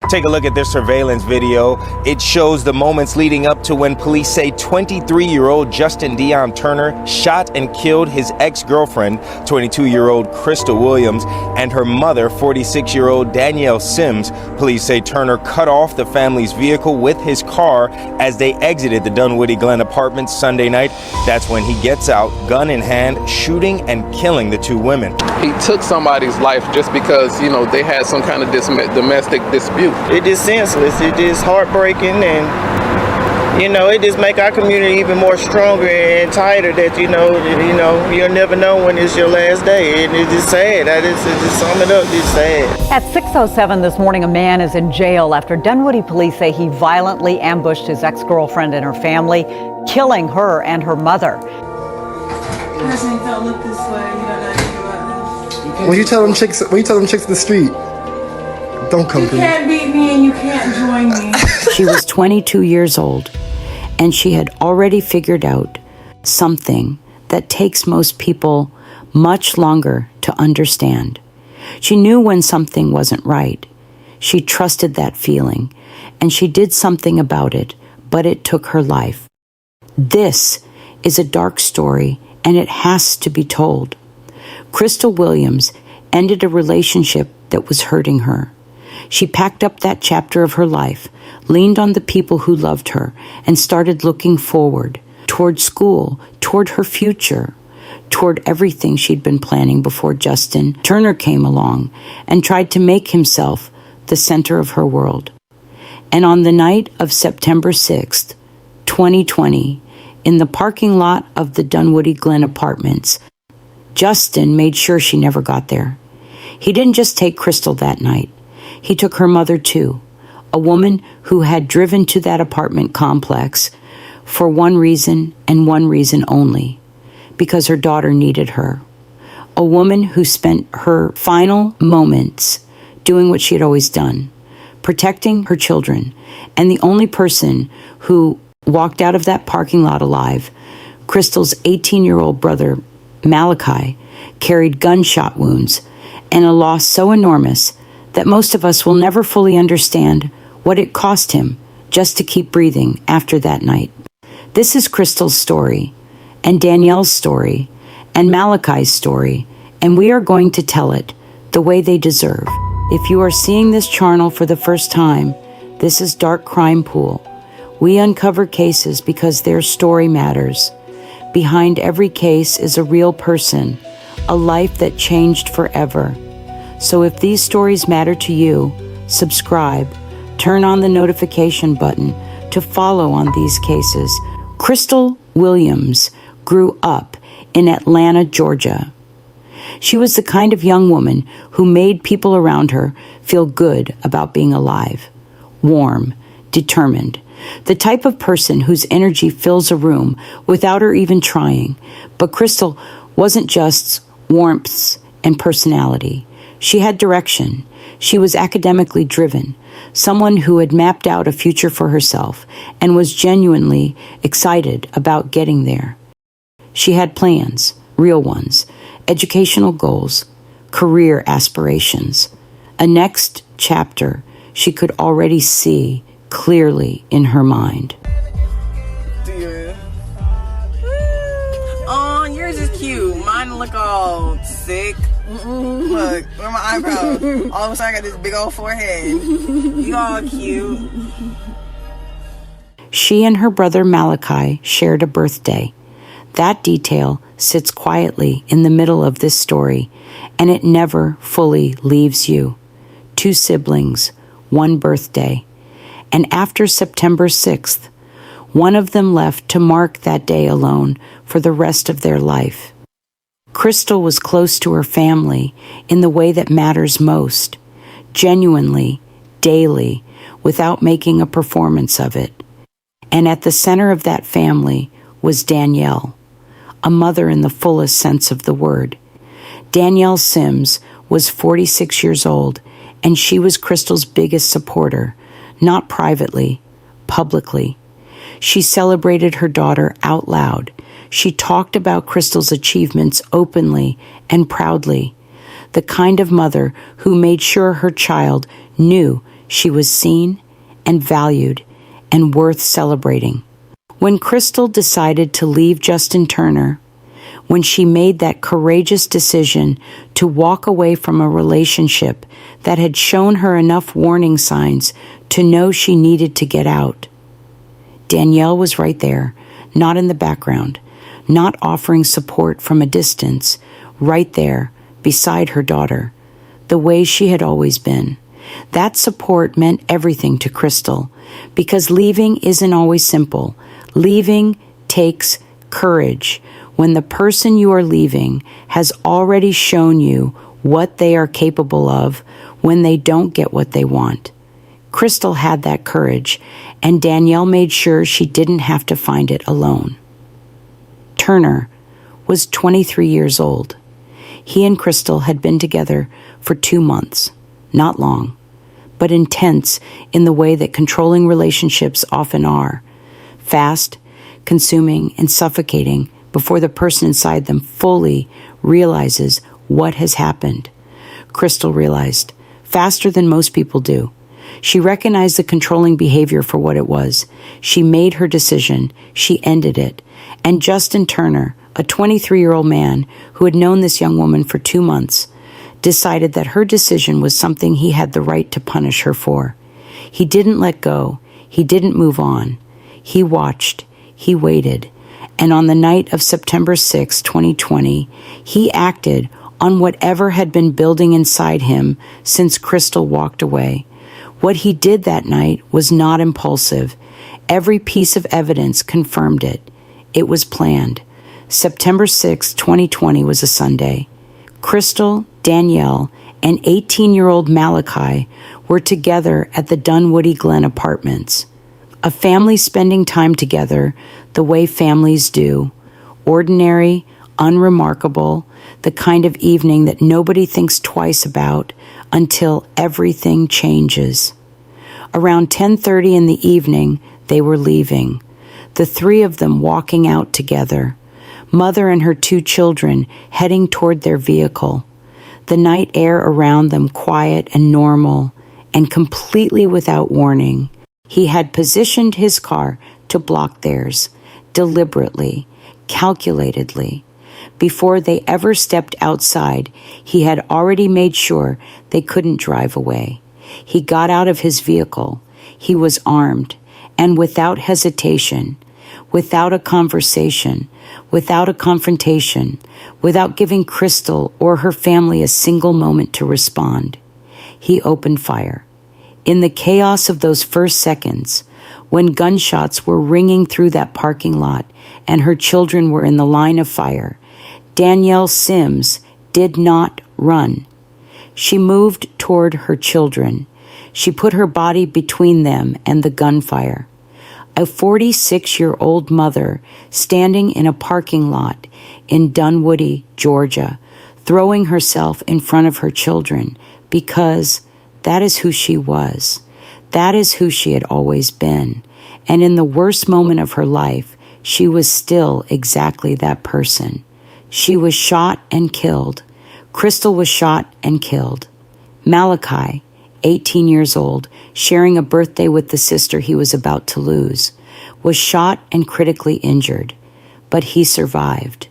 Take a look at this surveillance video. It shows the moments leading up to when police say 23-year-old Justin Dion Turner shot and killed his ex-girlfriend, 22-year-old Crystal Williams, and her mother, 46-year-old Danielle Sims. Police say Turner cut off the family's vehicle with his car as they exited the Dunwoody Glen Apartments Sunday night. That's when he gets out, gun in hand, shooting and killing the two women. He took somebody's life just because, they had some kind of domestic dispute. It is senseless. It is heartbreaking, and it just make our community even more stronger and tighter. That you'll never know when it's your last day, and it's just sad. That is just sum it up. It's sad. At 6:07 this morning, a man is in jail after Dunwoody police say he violently ambushed his ex-girlfriend and her family, killing her and her mother. President, don't look this way. You don't know anything about this. When you tell them chicks in the street, don't come to me. You can't beat me and you can't join me. She was 22 years old, and she had already figured out something that takes most people much longer to understand. She knew when something wasn't right. She trusted that feeling, and she did something about it, but it took her life. This is a dark story, and it has to be told. Crystal Williams ended a relationship that was hurting her. She packed up that chapter of her life, leaned on the people who loved her, and started looking forward, toward school, toward her future, toward everything she'd been planning before Justin Turner came along and tried to make himself the center of her world. And on the night of September 6th, 2020, in the parking lot of the Dunwoody Glen Apartments, Justin made sure she never got there. He didn't just take Crystal that night. He took her mother too, a woman who had driven to that apartment complex for one reason and one reason only, because her daughter needed her. A woman who spent her final moments doing what she had always done, protecting her children, and the only person who walked out of that parking lot alive, Crystal's 18-year-old brother, Malakai, carried gunshot wounds and a loss so enormous that most of us will never fully understand what it cost him just to keep breathing after that night. This is Crystal's story, and Danielle's story, and Malakai's story, and we are going to tell it the way they deserve. If you are seeing this channel for the first time, this is Dark Crime Pool. We uncover cases because their story matters. Behind every case is a real person, a life that changed forever. So if these stories matter to you, subscribe, turn on the notification button to follow on these cases. Crystal Williams grew up in Atlanta, Georgia. She was the kind of young woman who made people around her feel good about being alive, warm, determined, the type of person whose energy fills a room without her even trying. But Crystal wasn't just warmth and personality. She had direction. She was academically driven, someone who had mapped out a future for herself and was genuinely excited about getting there. She had plans, real ones, educational goals, career aspirations, a next chapter she could already see clearly in her mind. Oh, yours is cute. Mine look all sick. Look, where my eyebrows? All of a sudden I got this big old forehead. You all cute. She and her brother Malakai shared a birthday. That detail sits quietly in the middle of this story, and it never fully leaves you. 2 siblings, 1 birthday. And after September 6th, one of them left to mark that day alone for the rest of their life. Crystal was close to her family in the way that matters most, genuinely, daily, without making a performance of it. And at the center of that family was Danielle, a mother in the fullest sense of the word. Danielle Sims was 46 years old, and she was Crystal's biggest supporter, not privately, publicly. She celebrated her daughter out loud. She talked about Crystal's achievements openly and proudly, the kind of mother who made sure her child knew She was seen and valued and worth celebrating. When Crystal decided to leave Justin Turner, when she made that courageous decision to walk away from a relationship that had shown her enough warning signs to know she needed to get out, Danielle was right there, not in the background, not offering support from a distance, right there beside her daughter, the way she had always been. That support meant everything to Crystal, because leaving isn't always simple. Leaving takes courage. When the person you are leaving has already shown you what they are capable of when they don't get what they want. Crystal had that courage, and Danielle made sure she didn't have to find it alone. Turner was 23 years old. He and Crystal had been together for 2 months, not long, but intense in the way that controlling relationships often are. Fast, consuming, and suffocating before the person inside them fully realizes what has happened. Crystal realized, faster than most people do. She recognized the controlling behavior for what it was. She made her decision. She ended it. And Justin Turner, a 23-year-old man who had known this young woman for 2 months, decided that her decision was something he had the right to punish her for. He didn't let go. He didn't move on. He watched. He waited. And on the night of September 6, 2020, he acted on whatever had been building inside him since Crystal walked away. What he did that night was not impulsive. Every piece of evidence confirmed it. It was planned. September 6, 2020 was a Sunday. Crystal, Danielle, and 18-year-old Malakai were together at the Dunwoody Glen Apartments. A family spending time together the way families do. Ordinary, unremarkable, the kind of evening that nobody thinks twice about until everything changes. Around 10:30 in the evening, they were leaving. The three of them walking out together. Mother and her 2 children heading toward their vehicle. The night air around them quiet and normal, and completely without warning. He had positioned his car to block theirs, deliberately, calculatedly. Before they ever stepped outside, he had already made sure they couldn't drive away. He got out of his vehicle. He was armed, and without hesitation, without a conversation, without a confrontation, without giving Crystal or her family a single moment to respond, he opened fire. In the chaos of those first seconds, when gunshots were ringing through that parking lot and her children were in the line of fire, Danielle Sims did not run. She moved toward her children. She put her body between them and the gunfire. A 46-year-old mother standing in a parking lot in Dunwoody, Georgia, throwing herself in front of her children because that is who she was. That is who she had always been. And in the worst moment of her life, she was still exactly that person. She was shot and killed. Crystal was shot and killed. Malakai, 18 years old, sharing a birthday with the sister he was about to lose, was shot and critically injured, but he survived.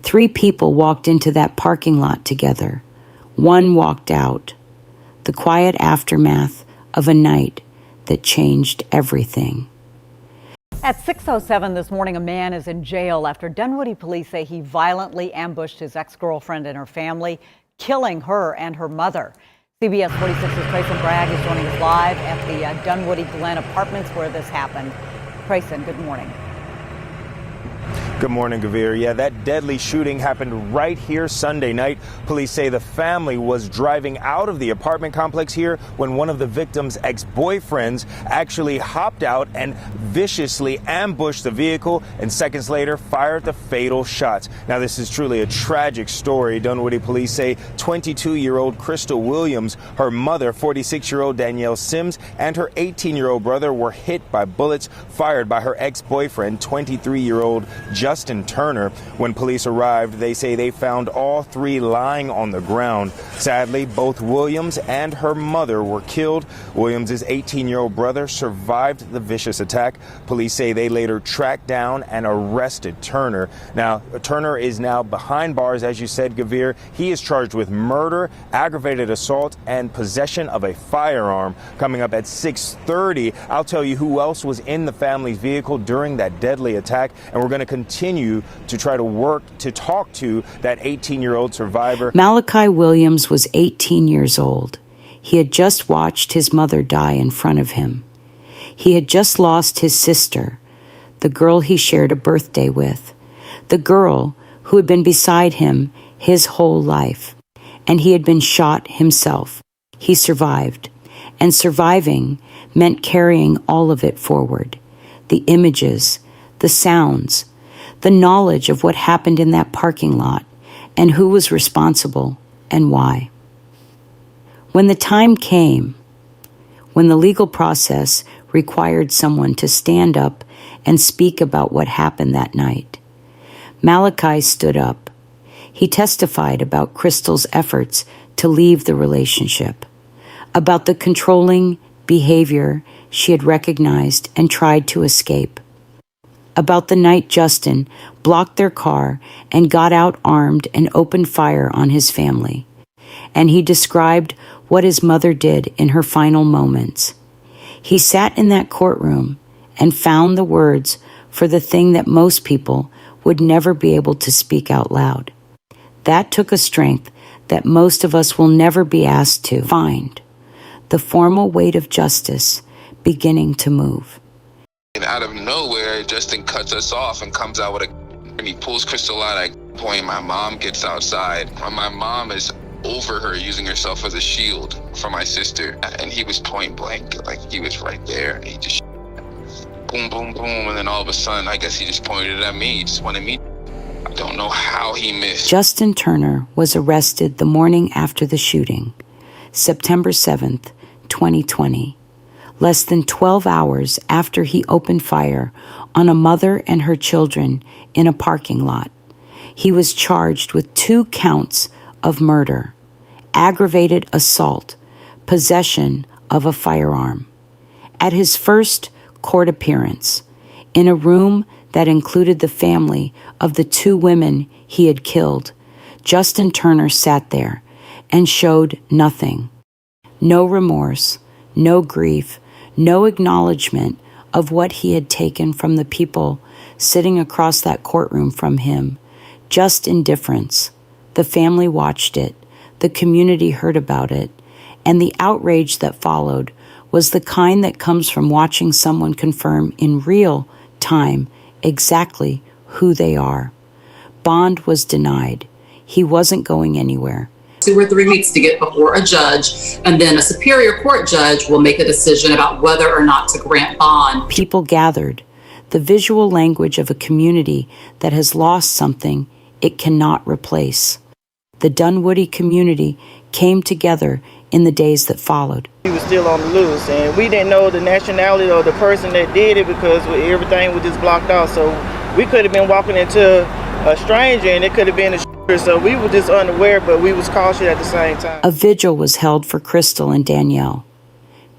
3 people walked into that parking lot together. 1 walked out. The quiet aftermath of a night that changed everything. At 6:07 this morning, a man is in jail after Dunwoody police say he violently ambushed his ex-girlfriend and her family, killing her and her mother. CBS 46's Grayson Bragg is joining us live at the Dunwoody Glen Apartments where this happened. Grayson, good morning. Good morning, Gavir. Yeah, that deadly shooting happened right here Sunday night. Police say the family was driving out of the apartment complex here when one of the victim's ex-boyfriends actually hopped out and viciously ambushed the vehicle and seconds later fired the fatal shots. Now, this is truly a tragic story. Dunwoody police say 22-year-old Crystal Williams, her mother, 46-year-old Danielle Sims, and her 18-year-old brother were hit by bullets fired by her ex-boyfriend, 23-year-old Justin Justin Turner. When police arrived, they say they found all three lying on the ground. Sadly, both Williams and her mother were killed. Williams' 18-year-old brother survived the vicious attack. Police say they later tracked down and arrested Turner. Now, Turner is now behind bars, as you said, Gavir. He is charged with murder, aggravated assault, and possession of a firearm. Coming up at 6:30, I'll tell you who else was in the family's vehicle during that deadly attack, and we're going to continue to try to work to talk to that 18-year-old survivor. Malakai Williams was 18 years old. He had just watched his mother die in front of him. He had just lost his sister, the girl he shared a birthday with, the girl who had been beside him his whole life. And he had been shot himself. He survived. And surviving meant carrying all of it forward. The images, the sounds, the knowledge of what happened in that parking lot and who was responsible and why. When the time came, when the legal process required someone to stand up and speak about what happened that night, Malakai stood up. He testified about Crystal's efforts to leave the relationship, about the controlling behavior she had recognized and tried to escape, about the night Justin blocked their car and got out armed and opened fire on his family. And he described what his mother did in her final moments. He sat in that courtroom and found the words for the thing that most people would never be able to speak out loud. That took a strength that most of us will never be asked to find. The formal weight of justice beginning to move. And out of nowhere, Justin cuts us off and comes out with and he pulls Crystal out. At a point, my mom gets outside. My mom is over her, using herself as a shield for my sister. And he was point blank, like he was right there. And he just boom, boom, boom. And then all of a sudden, I guess he just pointed it at me. He just wanted me. I don't know how he missed. Justin Turner was arrested the morning after the shooting, September 7th, 2020, less than 12 hours after he opened fire on a mother and her children in a parking lot. He was charged with 2 counts of murder, aggravated assault, possession of a firearm. At his first court appearance, in a room that included the family of the 2 women he had killed, Justin Turner sat there and showed nothing. No remorse, no grief, no acknowledgement of what he had taken from the people sitting across that courtroom from him. Just indifference. The family watched it, the community heard about it, and the outrage that followed was the kind that comes from watching someone confirm in real time exactly who they are. Bond was denied. He wasn't going anywhere. 2 or 3 weeks to get before a judge, and then a superior court judge will make a decision about whether or not to grant bond. People gathered, the visual language of a community that has lost something it cannot replace. The Dunwoody community came together in the days that followed. He was still on the loose, and we didn't know the nationality of the person that did it because everything was just blocked off. So we could have been walking into a stranger, and it could have been a shooter. So we were just unaware, but we was cautious at the same time. A vigil was held for Crystal and Danielle.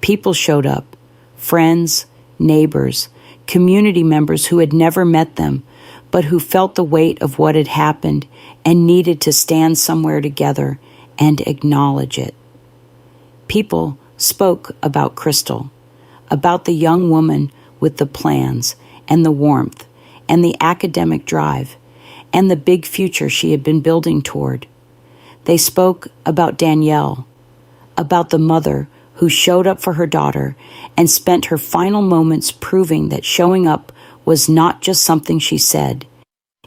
People showed up, friends, neighbors, community members who had never met them, but who felt the weight of what had happened and needed to stand somewhere together and acknowledge it. People spoke about Crystal, about the young woman with the plans and the warmth and the academic drive and the big future she had been building toward. They spoke about Danielle, about the mother who showed up for her daughter and spent her final moments proving that showing up was not just something she said.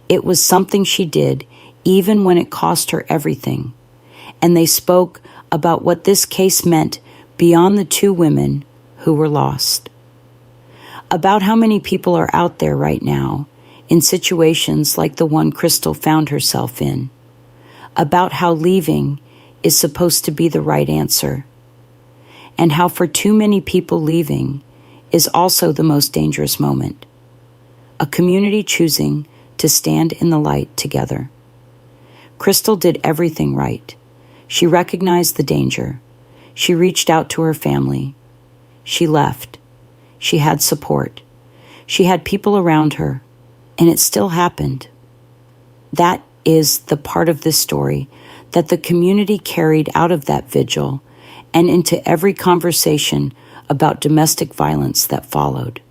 It was something she did, even when it cost her everything. And they spoke about what this case meant beyond the 2 women who were lost. About how many people are out there right now in situations like the one Crystal found herself in. About how leaving is supposed to be the right answer. And how for too many people leaving is also the most dangerous moment. A community choosing to stand in the light together. Crystal did everything right. She recognized the danger. She reached out to her family. She left. She had support. She had people around her, and it still happened. That is the part of this story that the community carried out of that vigil and into every conversation about domestic violence that followed.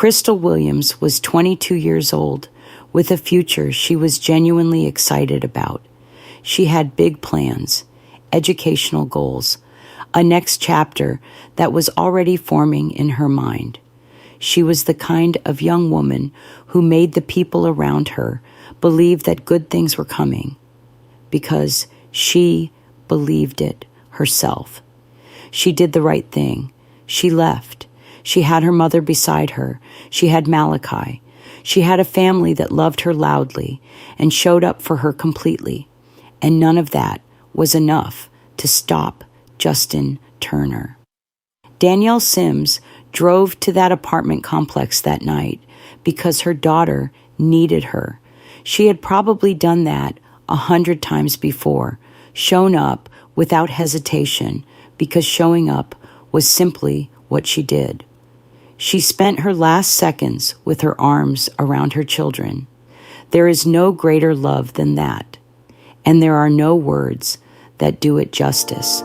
Crystal Williams was 22 years old, with a future she was genuinely excited about. She had big plans, educational goals, a next chapter that was already forming in her mind. She was the kind of young woman who made the people around her believe that good things were coming, because she believed it herself. She did the right thing. She left. She had her mother beside her. She had Malakai. She had a family that loved her loudly and showed up for her completely. And none of that was enough to stop Justin Turner. Danielle Sims drove to that apartment complex that night because her daughter needed her. She had probably done that 100 times before, shown up without hesitation, because showing up was simply what she did. She spent her last seconds with her arms around her children. There is no greater love than that, and there are no words that do it justice.